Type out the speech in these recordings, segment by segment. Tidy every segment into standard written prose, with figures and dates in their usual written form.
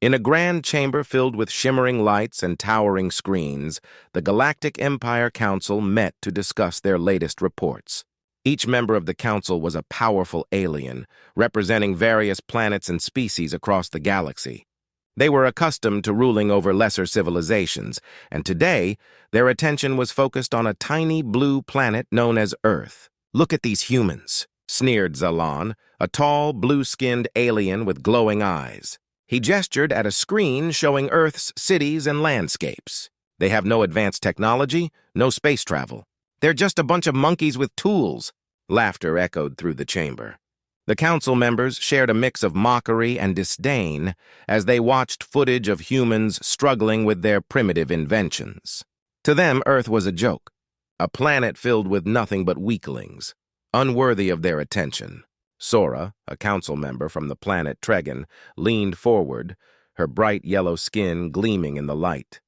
In a grand chamber filled with shimmering lights and towering screens, the Galactic Empire Council met to discuss their latest reports. Each member of the council was a powerful alien, representing various planets and species across the galaxy. They were accustomed to ruling over lesser civilizations, and today, their attention was focused on a tiny blue planet known as Earth. "Look at these humans," sneered Zalan, a tall, blue-skinned alien with glowing eyes. He gestured at a screen showing Earth's cities and landscapes. "They have no advanced technology, no space travel. They're just a bunch of monkeys with tools." Laughter echoed through the chamber. The council members shared a mix of mockery and disdain as they watched footage of humans struggling with their primitive inventions. To them, Earth was a joke, a planet filled with nothing but weaklings, unworthy of their attention. Sora, a council member from the planet Tregan, leaned forward, her bright yellow skin gleaming in the light.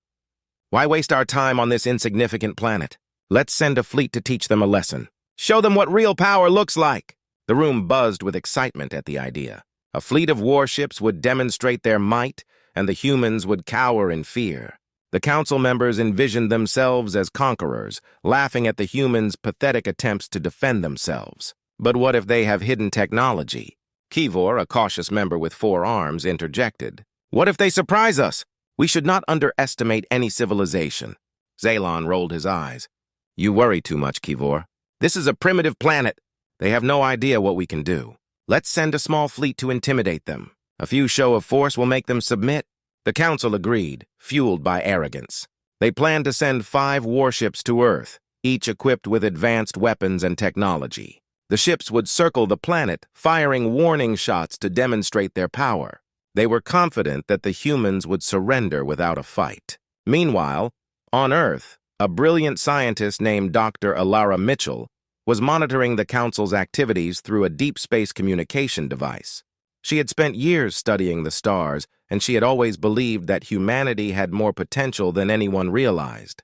"Why waste our time on this insignificant planet? Let's send a fleet to teach them a lesson. Show them what real power looks like." The room buzzed with excitement at the idea. A fleet of warships would demonstrate their might, and the humans would cower in fear. The council members envisioned themselves as conquerors, laughing at the humans' pathetic attempts to defend themselves. But what if they have hidden technology? Kivor, a cautious member with 4 arms, interjected. "What if they surprise us? We should not underestimate any civilization." Zalan rolled his eyes. "You worry too much, Kivor. This is a primitive planet. They have no idea what we can do. Let's send a small fleet to intimidate them. A few show of force will make them submit." The council agreed, fueled by arrogance. They planned to send 5 warships to Earth, each equipped with advanced weapons and technology. The ships would circle the planet, firing warning shots to demonstrate their power. They were confident that the humans would surrender without a fight. Meanwhile, on Earth, a brilliant scientist named Dr. Alara Mitchell was monitoring the council's activities through a deep space communication device. She had spent years studying the stars, and she had always believed that humanity had more potential than anyone realized.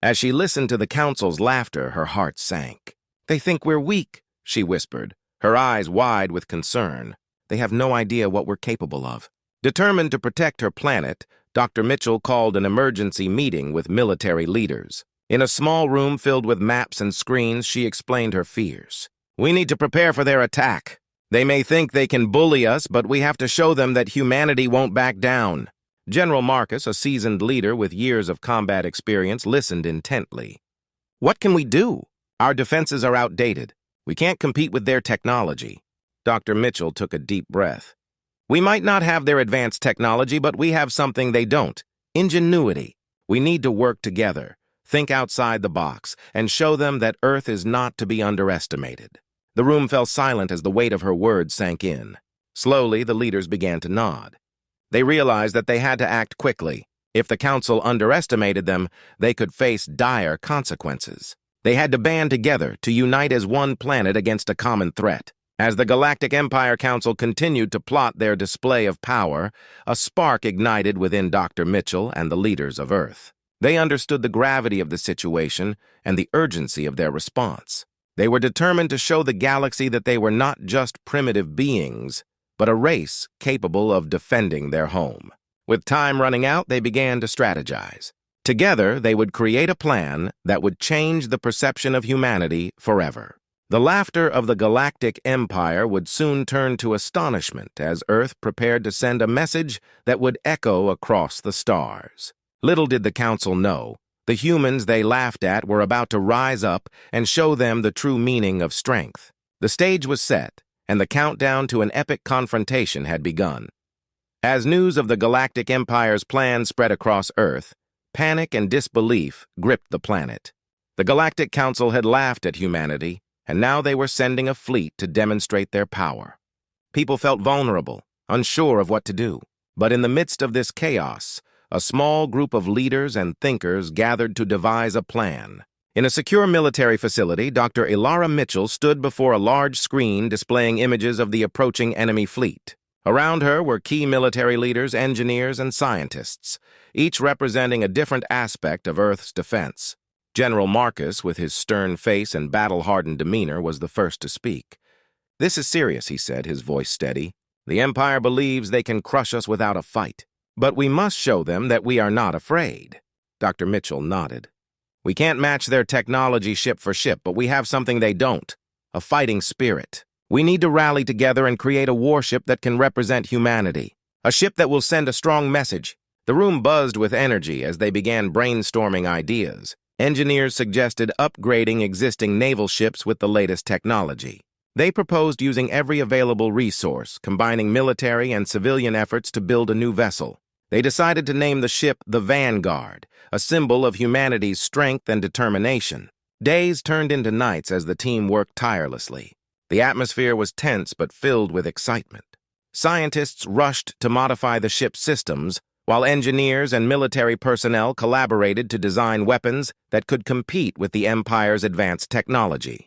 As she listened to the council's laughter, her heart sank. "They think we're weak," she whispered, her eyes wide with concern. "They have no idea what we're capable of." Determined to protect her planet, Dr. Mitchell called an emergency meeting with military leaders. In a small room filled with maps and screens, she explained her fears. "We need to prepare for their attack. They may think they can bully us, but we have to show them that humanity won't back down." General Marcus, a seasoned leader with years of combat experience, listened intently. "What can we do? Our defenses are outdated. We can't compete with their technology." Dr. Mitchell took a deep breath. "We might not have their advanced technology, but we have something they don't: ingenuity. We need to work together, think outside the box, and show them that Earth is not to be underestimated." The room fell silent as the weight of her words sank in. Slowly, the leaders began to nod. They realized that they had to act quickly. If the council underestimated them, they could face dire consequences. They had to band together to unite as one planet against a common threat. As the Galactic Empire Council continued to plot their display of power, a spark ignited within Dr. Mitchell and the leaders of Earth. They understood the gravity of the situation and the urgency of their response. They were determined to show the galaxy that they were not just primitive beings, but a race capable of defending their home. With time running out, they began to strategize. Together, they would create a plan that would change the perception of humanity forever. The laughter of the Galactic Empire would soon turn to astonishment as Earth prepared to send a message that would echo across the stars. Little did the Council know, the humans they laughed at were about to rise up and show them the true meaning of strength. The stage was set, and the countdown to an epic confrontation had begun. As news of the Galactic Empire's plan spread across Earth, panic and disbelief gripped the planet. The Galactic Council had laughed at humanity, and now they were sending a fleet to demonstrate their power. People felt vulnerable, unsure of what to do. But in the midst of this chaos, a small group of leaders and thinkers gathered to devise a plan. In a secure military facility, Dr. Alara Mitchell stood before a large screen displaying images of the approaching enemy fleet. Around her were key military leaders, engineers, and scientists, each representing a different aspect of Earth's defense. General Marcus, with his stern face and battle-hardened demeanor, was the first to speak. "This is serious," he said, his voice steady. The Empire believes they can crush us without a fight. But we must show them that we are not afraid. Dr. Mitchell nodded. We can't match their technology ship for ship, but we have something they don't. A fighting spirit. We need to rally together and create a warship that can represent humanity. A ship that will send a strong message. The room buzzed with energy as they began brainstorming ideas. Engineers suggested upgrading existing naval ships with the latest technology. They proposed using every available resource, combining military and civilian efforts to build a new vessel. They decided to name the ship the Vanguard, a symbol of humanity's strength and determination. Days turned into nights as the team worked tirelessly. The atmosphere was tense but filled with excitement. Scientists rushed to modify the ship's systems, while engineers and military personnel collaborated to design weapons that could compete with the Empire's advanced technology.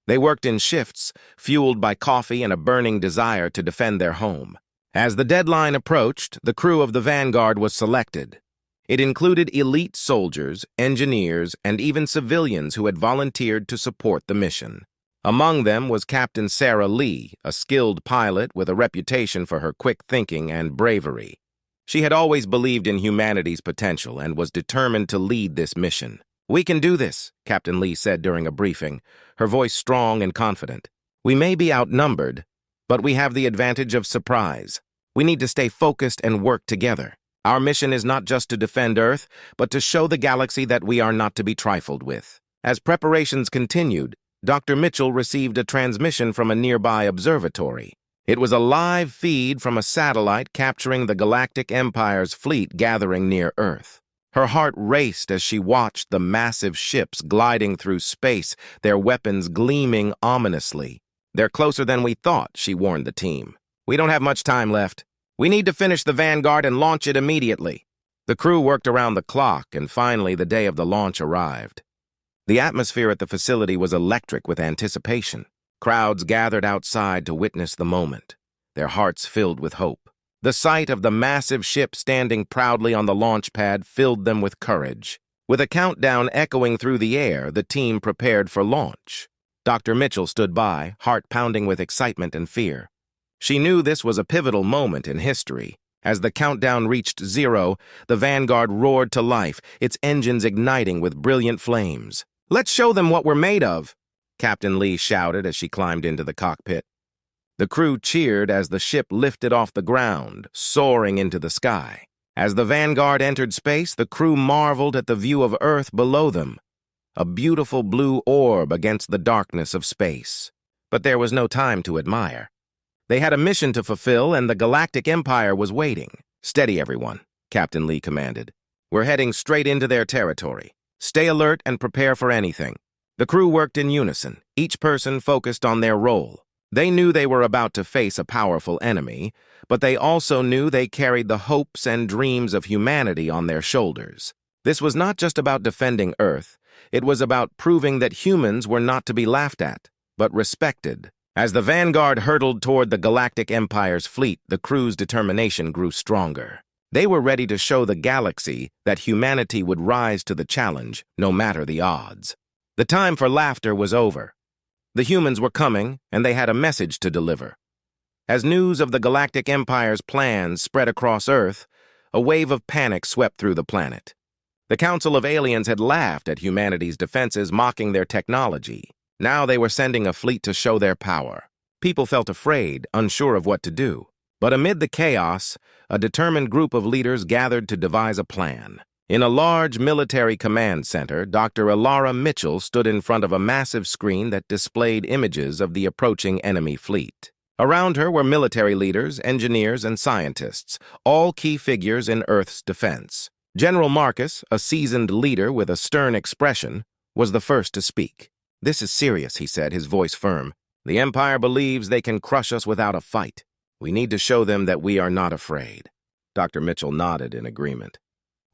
They worked in shifts, fueled by coffee and a burning desire to defend their home. As the deadline approached, the crew of the Vanguard was selected. It included elite soldiers, engineers, and even civilians who had volunteered to support the mission. Among them was Captain Sarah Lee, a skilled pilot with a reputation for her quick thinking and bravery. She had always believed in humanity's potential and was determined to lead this mission. "We can do this," Captain Lee said during a briefing, her voice strong and confident. "We may be outnumbered, but we have the advantage of surprise. We need to stay focused and work together. Our mission is not just to defend Earth, but to show the galaxy that we are not to be trifled with." As preparations continued, Dr. Mitchell received a transmission from a nearby observatory. It was a live feed from a satellite capturing the Galactic Empire's fleet gathering near Earth. Her heart raced as she watched the massive ships gliding through space, their weapons gleaming ominously. "They're closer than we thought," she warned the team. "We don't have much time left. We need to finish the Vanguard and launch it immediately." The crew worked around the clock, and finally the day of the launch arrived. The atmosphere at the facility was electric with anticipation. Crowds gathered outside to witness the moment, their hearts filled with hope. The sight of the massive ship standing proudly on the launch pad filled them with courage. With a countdown echoing through the air, the team prepared for launch. Dr. Mitchell stood by, heart pounding with excitement and fear. She knew this was a pivotal moment in history. As the countdown reached 0, the Vanguard roared to life, its engines igniting with brilliant flames. "Let's show them what we're made of," Captain Lee shouted as she climbed into the cockpit. The crew cheered as the ship lifted off the ground, soaring into the sky. As the Vanguard entered space, the crew marveled at the view of Earth below them, a beautiful blue orb against the darkness of space. But there was no time to admire. They had a mission to fulfill, and the Galactic Empire was waiting. "Steady, everyone," Captain Lee commanded. "We're heading straight into their territory. Stay alert and prepare for anything." The crew worked in unison, each person focused on their role. They knew they were about to face a powerful enemy, but they also knew they carried the hopes and dreams of humanity on their shoulders. This was not just about defending Earth, it was about proving that humans were not to be laughed at, but respected. As the Vanguard hurtled toward the Galactic Empire's fleet, the crew's determination grew stronger. They were ready to show the galaxy that humanity would rise to the challenge, no matter the odds. The time for laughter was over. The humans were coming, and they had a message to deliver. As news of the Galactic Empire's plans spread across Earth, a wave of panic swept through the planet. The Council of Aliens had laughed at humanity's defenses, mocking their technology. Now they were sending a fleet to show their power. People felt afraid, unsure of what to do. But amid the chaos, a determined group of leaders gathered to devise a plan. In a large military command center, Dr. Elara Mitchell stood in front of a massive screen that displayed images of the approaching enemy fleet. Around her were military leaders, engineers, and scientists, all key figures in Earth's defense. General Marcus, a seasoned leader with a stern expression, was the first to speak. "This is serious," he said, his voice firm. "The Empire believes they can crush us without a fight. We need to show them that we are not afraid." Dr. Mitchell nodded in agreement.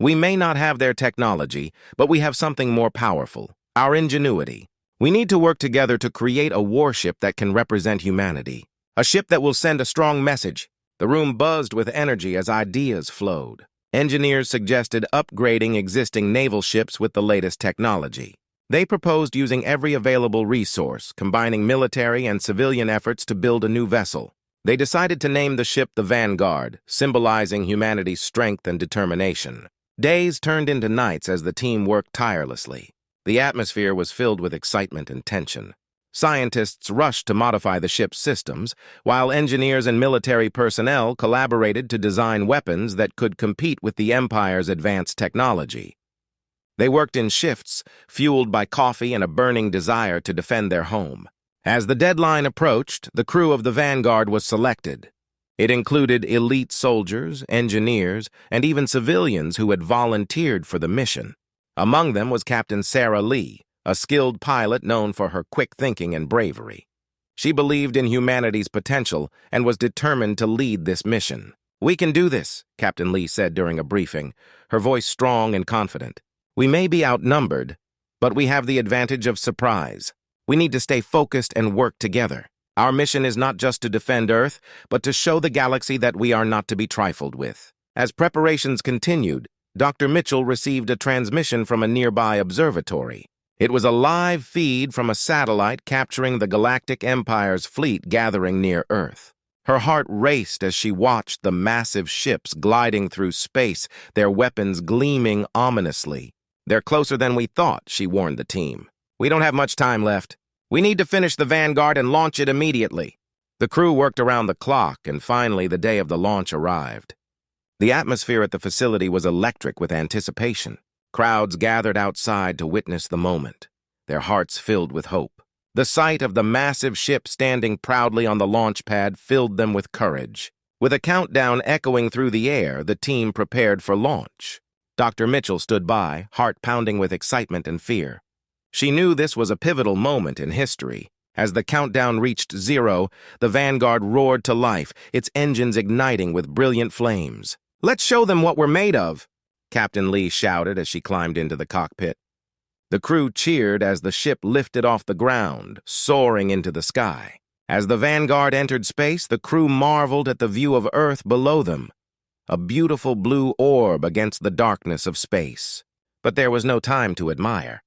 "We may not have their technology, but we have something more powerful, our ingenuity. We need to work together to create a warship that can represent humanity, a ship that will send a strong message." The room buzzed with energy as ideas flowed. Engineers suggested upgrading existing naval ships with the latest technology. They proposed using every available resource, combining military and civilian efforts to build a new vessel. They decided to name the ship the Vanguard, symbolizing humanity's strength and determination. Days turned into nights as the team worked tirelessly. The atmosphere was filled with excitement and tension. Scientists rushed to modify the ship's systems, while engineers and military personnel collaborated to design weapons that could compete with the Empire's advanced technology. They worked in shifts, fueled by coffee and a burning desire to defend their home. As the deadline approached, the crew of the Vanguard was selected. It included elite soldiers, engineers, and even civilians who had volunteered for the mission. Among them was Captain Sarah Lee, a skilled pilot known for her quick thinking and bravery. She believed in humanity's potential and was determined to lead this mission. "We can do this," Captain Lee said during a briefing, her voice strong and confident. "We may be outnumbered, but we have the advantage of surprise. We need to stay focused and work together. Our mission is not just to defend Earth, but to show the galaxy that we are not to be trifled with." As preparations continued, Dr. Mitchell received a transmission from a nearby observatory. It was a live feed from a satellite capturing the Galactic Empire's fleet gathering near Earth. Her heart raced as she watched the massive ships gliding through space, their weapons gleaming ominously. "They're closer than we thought," she warned the team. "We don't have much time left. We need to finish the Vanguard and launch it immediately." The crew worked around the clock, and finally the day of the launch arrived. The atmosphere at the facility was electric with anticipation. Crowds gathered outside to witness the moment, their hearts filled with hope. The sight of the massive ship standing proudly on the launch pad filled them with courage. With a countdown echoing through the air, the team prepared for launch. Dr. Mitchell stood by, heart pounding with excitement and fear. She knew this was a pivotal moment in history. As the countdown reached 0, the Vanguard roared to life, its engines igniting with brilliant flames. "Let's show them what we're made of," Captain Lee shouted as she climbed into the cockpit. The crew cheered as the ship lifted off the ground, soaring into the sky. As the Vanguard entered space, the crew marveled at the view of Earth below them, a beautiful blue orb against the darkness of space. But there was no time to admire.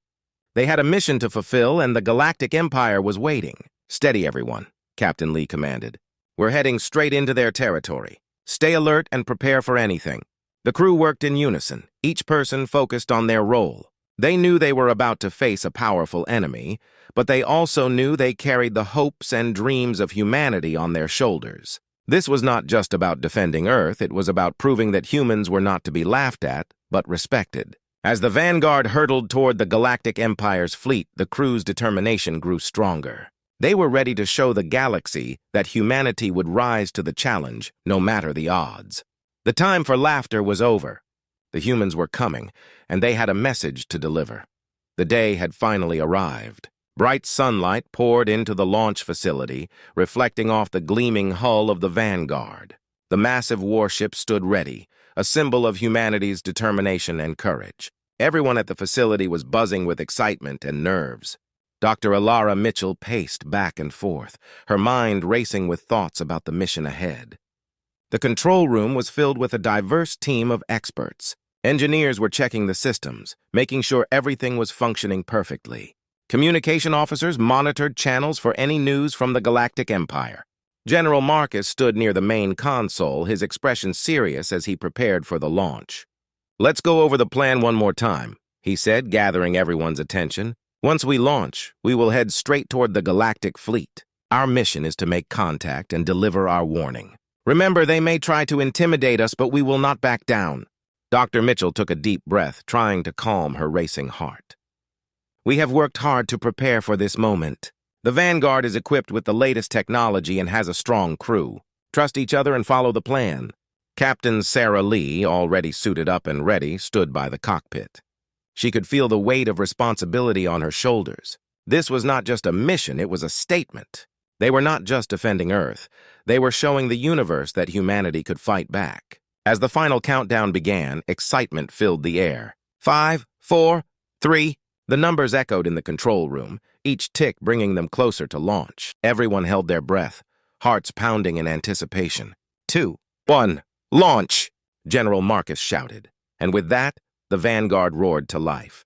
They had a mission to fulfill, and the Galactic Empire was waiting. "Steady, everyone," Captain Lee commanded. "We're heading straight into their territory. Stay alert and prepare for anything." The crew worked in unison, each person focused on their role. They knew they were about to face a powerful enemy, but they also knew they carried the hopes and dreams of humanity on their shoulders. This was not just about defending Earth, it was about proving that humans were not to be laughed at, but respected. As the Vanguard hurtled toward the Galactic Empire's fleet, the crew's determination grew stronger. They were ready to show the galaxy that humanity would rise to the challenge, no matter the odds. The time for laughter was over. The humans were coming, and they had a message to deliver. The day had finally arrived. Bright sunlight poured into the launch facility, reflecting off the gleaming hull of the Vanguard. The massive warship stood ready, a symbol of humanity's determination and courage. Everyone at the facility was buzzing with excitement and nerves. Dr. Alara Mitchell paced back and forth, her mind racing with thoughts about the mission ahead. The control room was filled with a diverse team of experts. Engineers were checking the systems, making sure everything was functioning perfectly. Communication officers monitored channels for any news from the Galactic Empire. General Marcus stood near the main console, his expression serious as he prepared for the launch. "Let's go over the plan one more time," he said, gathering everyone's attention. "Once we launch, we will head straight toward the Galactic Fleet. Our mission is to make contact and deliver our warning. Remember, they may try to intimidate us, but we will not back down." Dr. Mitchell took a deep breath, trying to calm her racing heart. "We have worked hard to prepare for this moment. The Vanguard is equipped with the latest technology and has a strong crew. Trust each other and follow the plan." Captain Sarah Lee, already suited up and ready, stood by the cockpit. She could feel the weight of responsibility on her shoulders. This was not just a mission, it was a statement. They were not just defending Earth. They were showing the universe that humanity could fight back. As the final countdown began, excitement filled the air. 5, 4, 3. The numbers echoed in the control room, each tick bringing them closer to launch. Everyone held their breath, hearts pounding in anticipation. 2, 1, launch! General Marcus shouted. And with that, the Vanguard roared to life.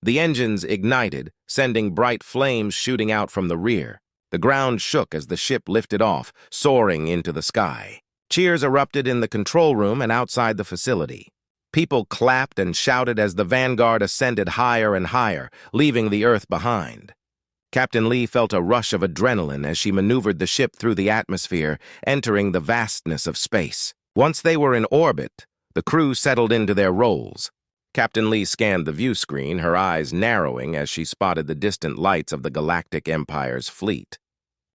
The engines ignited, sending bright flames shooting out from the rear. The ground shook as the ship lifted off, soaring into the sky. Cheers erupted in the control room and outside the facility. People clapped and shouted as the Vanguard ascended higher and higher, leaving the Earth behind. Captain Lee felt a rush of adrenaline as she maneuvered the ship through the atmosphere, entering the vastness of space. Once they were in orbit, the crew settled into their roles. Captain Lee scanned the view screen, her eyes narrowing as she spotted the distant lights of the Galactic Empire's fleet.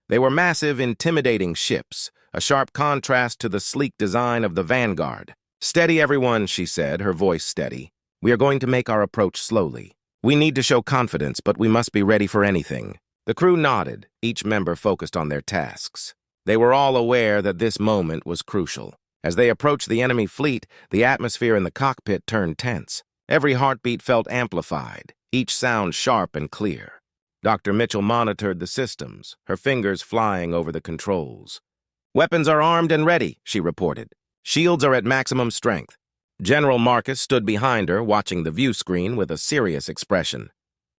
They were massive, intimidating ships, a sharp contrast to the sleek design of the Vanguard. "Steady, everyone," she said, her voice steady. "We are going to make our approach slowly. We need to show confidence, but we must be ready for anything." The crew nodded, each member focused on their tasks. They were all aware that this moment was crucial. As they approached the enemy fleet, the atmosphere in the cockpit turned tense. Every heartbeat felt amplified, each sound sharp and clear. Dr. Mitchell monitored the systems, her fingers flying over the controls. "Weapons are armed and ready," she reported. "Shields are at maximum strength." General Marcus stood behind her, watching the view screen with a serious expression.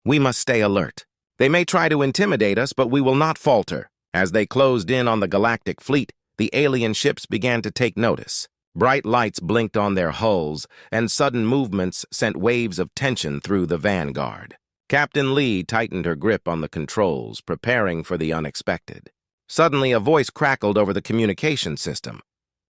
"We must stay alert. They may try to intimidate us, but we will not falter." As they closed in on the galactic fleet, the alien ships began to take notice. Bright lights blinked on their hulls, and sudden movements sent waves of tension through the Vanguard. Captain Lee tightened her grip on the controls, preparing for the unexpected. Suddenly, a voice crackled over the communication system.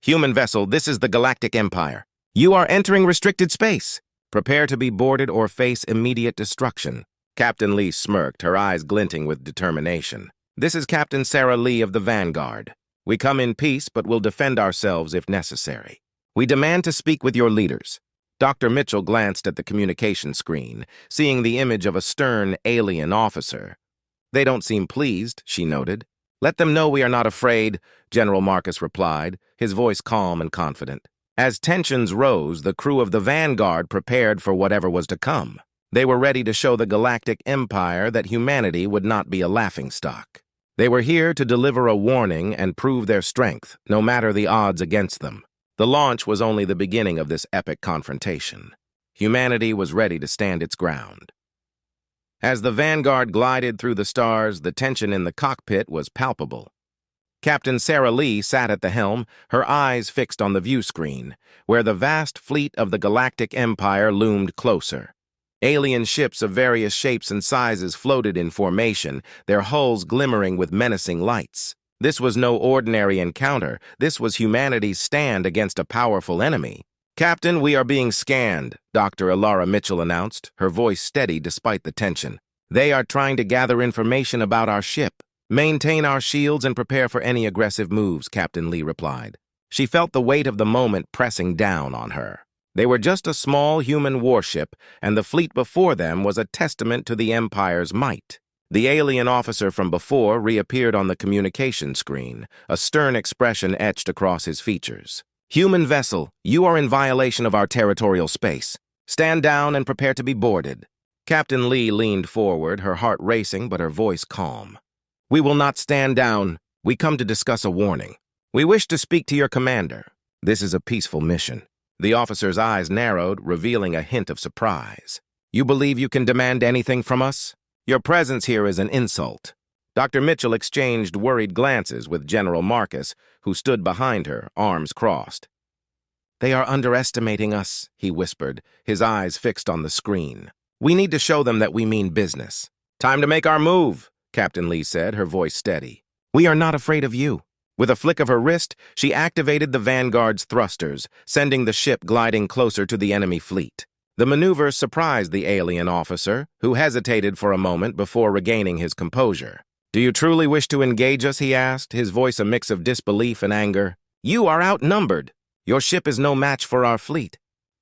"Human vessel, this is the Galactic Empire. You are entering restricted space. Prepare to be boarded or face immediate destruction." Captain Lee smirked, her eyes glinting with determination. "This is Captain Sarah Lee of the Vanguard. We come in peace, but will defend ourselves if necessary. We demand to speak with your leaders." Dr. Mitchell glanced at the communication screen, seeing the image of a stern alien officer. "They don't seem pleased," she noted. "Let them know we are not afraid," General Marcus replied, his voice calm and confident. As tensions rose, the crew of the Vanguard prepared for whatever was to come. They were ready to show the Galactic Empire that humanity would not be a laughingstock. They were here to deliver a warning and prove their strength, no matter the odds against them. The launch was only the beginning of this epic confrontation. Humanity was ready to stand its ground. As the Vanguard glided through the stars, the tension in the cockpit was palpable. Captain Sarah Lee sat at the helm, her eyes fixed on the view screen, where the vast fleet of the Galactic Empire loomed closer. Alien ships of various shapes and sizes floated in formation, their hulls glimmering with menacing lights. This was no ordinary encounter. This was humanity's stand against a powerful enemy. "Captain, we are being scanned," Dr. Ilara Mitchell announced, her voice steady despite the tension. "They are trying to gather information about our ship. Maintain our shields and prepare for any aggressive moves," Captain Lee replied. She felt the weight of the moment pressing down on her. They were just a small human warship, and the fleet before them was a testament to the Empire's might. The alien officer from before reappeared on the communication screen, a stern expression etched across his features. "Human vessel, you are in violation of our territorial space. Stand down and prepare to be boarded." Captain Lee leaned forward, her heart racing but her voice calm. "We will not stand down. We come to discuss a warning. We wish to speak to your commander. This is a peaceful mission." The officer's eyes narrowed, revealing a hint of surprise. "You believe you can demand anything from us? Your presence here is an insult." Dr. Mitchell exchanged worried glances with General Marcus, who stood behind her, arms crossed. "They are underestimating us," he whispered, his eyes fixed on the screen. "We need to show them that we mean business." "Time to make our move," Captain Lee said, her voice steady. "We are not afraid of you." With a flick of her wrist, she activated the Vanguard's thrusters, sending the ship gliding closer to the enemy fleet. The maneuver surprised the alien officer, who hesitated for a moment before regaining his composure. "Do you truly wish to engage us?" he asked, his voice a mix of disbelief and anger. "You are outnumbered. Your ship is no match for our fleet."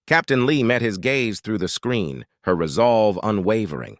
Captain Lee met his gaze through the screen, her resolve unwavering.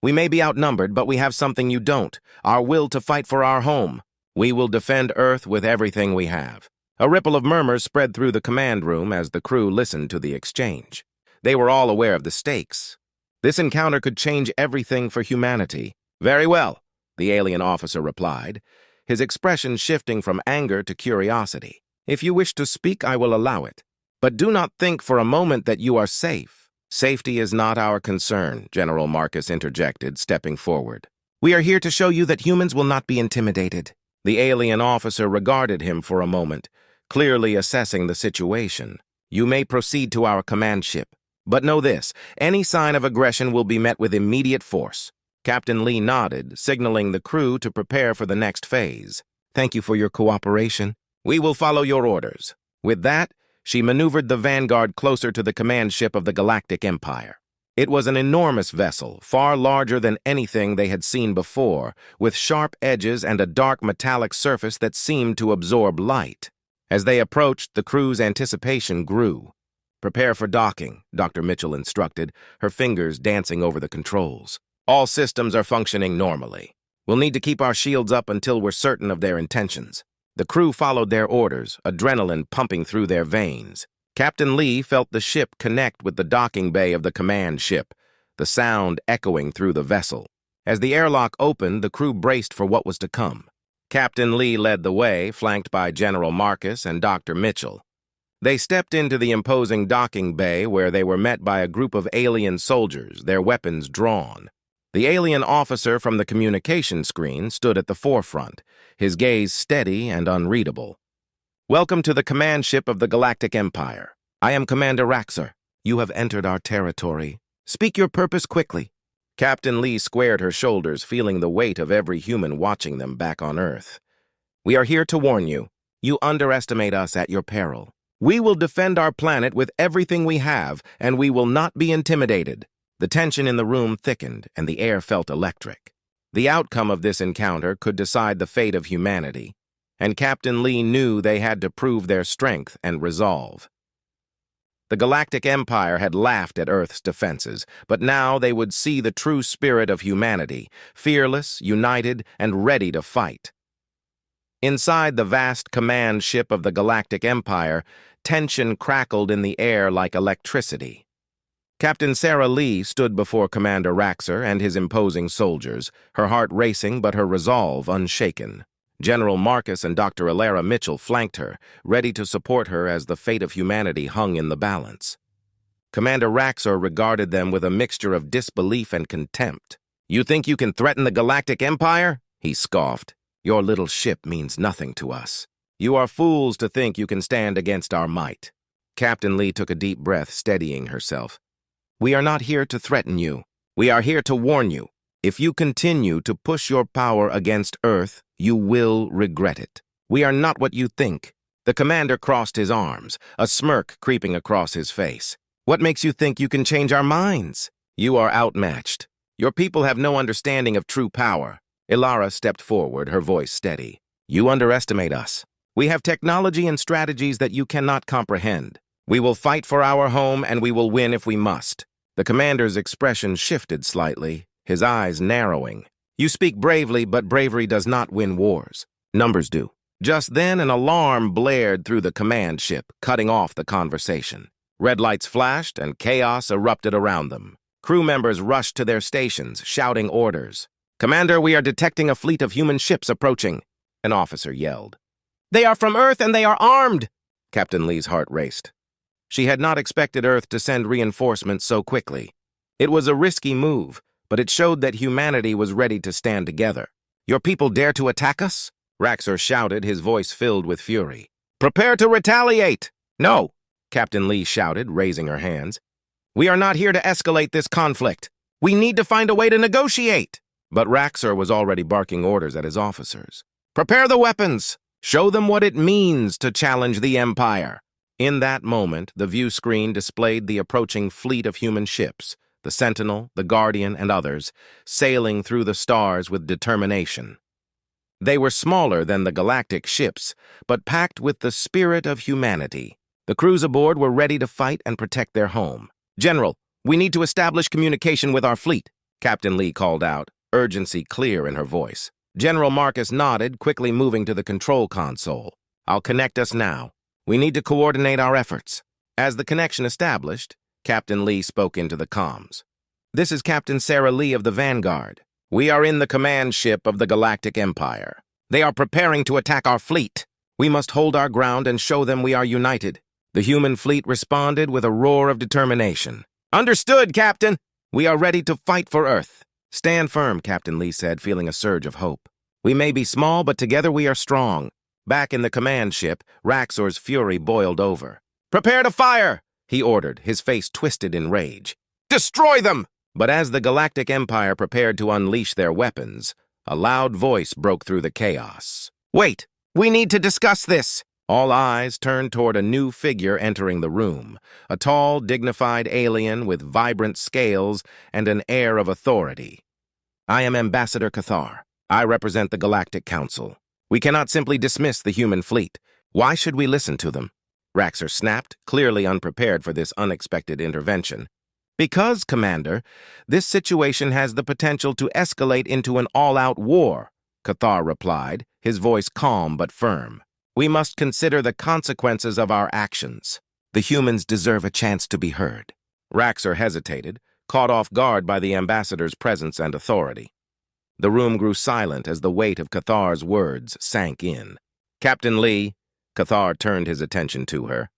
"We may be outnumbered, but we have something you don't, our will to fight for our home. We will defend Earth with everything we have." A ripple of murmurs spread through the command room as the crew listened to the exchange. They were all aware of the stakes. This encounter could change everything for humanity. "Very well," the alien officer replied, his expression shifting from anger to curiosity. "If you wish to speak, I will allow it. But do not think for a moment that you are safe." "Safety is not our concern," General Marcus interjected, stepping forward. We are here to show you that humans will not be intimidated. The alien officer regarded him for a moment, clearly assessing the situation. You may proceed to our command ship. But know this, any sign of aggression will be met with immediate force. Captain Lee nodded, signaling the crew to prepare for the next phase. Thank you for your cooperation. We will follow your orders. With that, she maneuvered the Vanguard closer to the command ship of the Galactic Empire. It was an enormous vessel, far larger than anything they had seen before, with sharp edges and a dark metallic surface that seemed to absorb light. As they approached, the crew's anticipation grew. Prepare for docking, Dr. Mitchell instructed, her fingers dancing over the controls. All systems are functioning normally. We'll need to keep our shields up until we're certain of their intentions. The crew followed their orders, adrenaline pumping through their veins. Captain Lee felt the ship connect with the docking bay of the command ship, the sound echoing through the vessel. As the airlock opened, the crew braced for what was to come. Captain Lee led the way, flanked by General Marcus and Dr. Mitchell. They stepped into the imposing docking bay where they were met by a group of alien soldiers, their weapons drawn. The alien officer from the communication screen stood at the forefront, his gaze steady and unreadable. Welcome to the command ship of the Galactic Empire. I am Commander Raxor. You have entered our territory. Speak your purpose quickly. Captain Lee squared her shoulders, feeling the weight of every human watching them back on Earth. We are here to warn you. You underestimate us at your peril. We will defend our planet with everything we have, and we will not be intimidated. The tension in the room thickened, and the air felt electric. The outcome of this encounter could decide the fate of humanity, and Captain Lee knew they had to prove their strength and resolve. The Galactic Empire had laughed at Earth's defenses, but now they would see the true spirit of humanity, fearless, united, and ready to fight. Inside the vast command ship of the Galactic Empire, tension crackled in the air like electricity. Captain Sarah Lee stood before Commander Raxor and his imposing soldiers, her heart racing but her resolve unshaken. General Marcus and Dr. Alara Mitchell flanked her, ready to support her as the fate of humanity hung in the balance. Commander Raxor regarded them with a mixture of disbelief and contempt. You think you can threaten the Galactic Empire? He scoffed. Your little ship means nothing to us. You are fools to think you can stand against our might. Captain Lee took a deep breath, steadying herself. We are not here to threaten you. We are here to warn you. If you continue to push your power against Earth, you will regret it. We are not what you think. The commander crossed his arms, a smirk creeping across his face. What makes you think you can change our minds? You are outmatched. Your people have no understanding of true power. Ilara stepped forward, her voice steady. You underestimate us. We have technology and strategies that you cannot comprehend. We will fight for our home, and we will win if we must. The commander's expression shifted slightly, his eyes narrowing. You speak bravely, but bravery does not win wars. Numbers do. Just then, an alarm blared through the command ship, cutting off the conversation. Red lights flashed, and chaos erupted around them. Crew members rushed to their stations, shouting orders. Commander, we are detecting a fleet of human ships approaching, an officer yelled. They are from Earth, and they are armed! Captain Lee's heart raced. She had not expected Earth to send reinforcements so quickly. It was a risky move, but it showed that humanity was ready to stand together. Your people dare to attack us? Raxor shouted, his voice filled with fury. Prepare to retaliate! No, Captain Lee shouted, raising her hands. We are not here to escalate this conflict. We need to find a way to negotiate. But Raxor was already barking orders at his officers. Prepare the weapons! Show them what it means to challenge the Empire. In that moment, the view screen displayed the approaching fleet of human ships, the Sentinel, the Guardian, and others, sailing through the stars with determination. They were smaller than the galactic ships, but packed with the spirit of humanity. The crews aboard were ready to fight and protect their home. General, we need to establish communication with our fleet, Captain Lee called out, urgency clear in her voice. General Marcus nodded, quickly moving to the control console. I'll connect us now. We need to coordinate our efforts. As the connection established, Captain Lee spoke into the comms. This is Captain Sarah Lee of the Vanguard. We are in the command ship of the Galactic Empire. They are preparing to attack our fleet. We must hold our ground and show them we are united. The human fleet responded with a roar of determination. Understood, Captain. We are ready to fight for Earth. Stand firm, Captain Lee said, feeling a surge of hope. We may be small, but together we are strong. Back in the command ship, Raxor's fury boiled over. Prepare to fire, he ordered, his face twisted in rage. Destroy them! But as the Galactic Empire prepared to unleash their weapons, a loud voice broke through the chaos. Wait! We need to discuss this! All eyes turned toward a new figure entering the room, a tall, dignified alien with vibrant scales and an air of authority. I am Ambassador Cathar. I represent the Galactic Council. We cannot simply dismiss the human fleet. Why should we listen to them? Raxor snapped, clearly unprepared for this unexpected intervention. Because, Commander, this situation has the potential to escalate into an all-out war, Cathar replied, his voice calm but firm. We must consider the consequences of our actions. The humans deserve a chance to be heard. Raxor hesitated, caught off guard by the ambassador's presence and authority. The room grew silent as the weight of Cathar's words sank in. Captain Lee, Cathar turned his attention to her.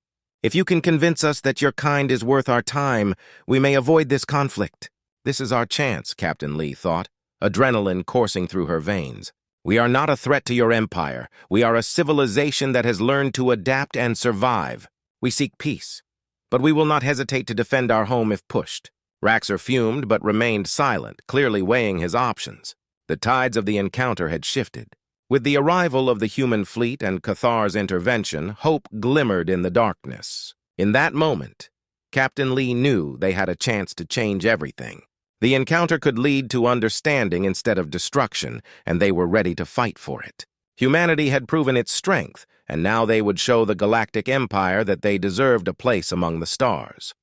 If you can convince us that your kind is worth our time, we may avoid this conflict. This is our chance, Captain Lee thought, adrenaline coursing through her veins. We are not a threat to your empire. We are a civilization that has learned to adapt and survive. We seek peace, but we will not hesitate to defend our home if pushed. Raxor fumed but remained silent, clearly weighing his options. The tides of the encounter had shifted. With the arrival of the human fleet and Cathar's intervention, hope glimmered in the darkness. In that moment, Captain Lee knew they had a chance to change everything. The encounter could lead to understanding instead of destruction, and they were ready to fight for it. Humanity had proven its strength, and now they would show the Galactic Empire that they deserved a place among the stars.